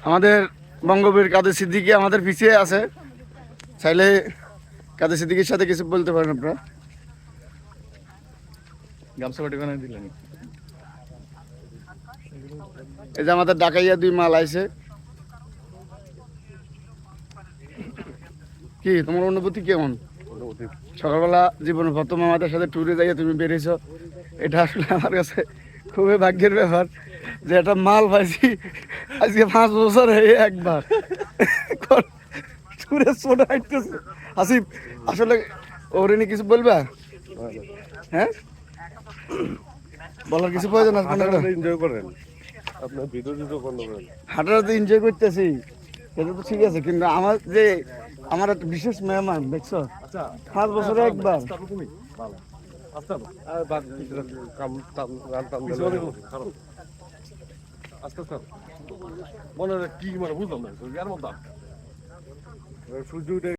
আমাদের বঙ্গবীর কাদের সিদ্দিকী আমাদের পিছিয়ে আছে, চাইলে কাদের সিদ্দিকীর সাথে কিছু বলতে পারেন আপনারা। গামছা বাটি বানাই দিলেন। এই যে আমাদের ডাকাইয়া 2 মাল আইছে। কি তোমার অনুভূতি কেমন? সকালবেলা জীবনের প্রথম আমাদের সাথে ট্যুরে যাইয়া তুমি বেরিয়েছো, এটা আসলে আমার কাছে খুবই ভাগ্যের ব্যাপার যে একটা মাল পাইছি আজকে 5 বছর হয়ে একবার ট্যুরে ছোট হাঁটতেছে। আসিফ আসলে ওরে নিয়ে কিছু বলবা? হ্যাঁ, বলার কিছু প্রয়োজন আছে? এনজয় করেন, আপনার ভিডিও বন্ধ করেন। হাঁটাটা তো এনজয় করতেছি, এটা তো ঠিক আছে, কিন্তু আমার যে আমার একটা বিশেষ মেহমান দেখছো, 5 বছরে একবার। মনে কি মানে বুঝলাম না সূর্য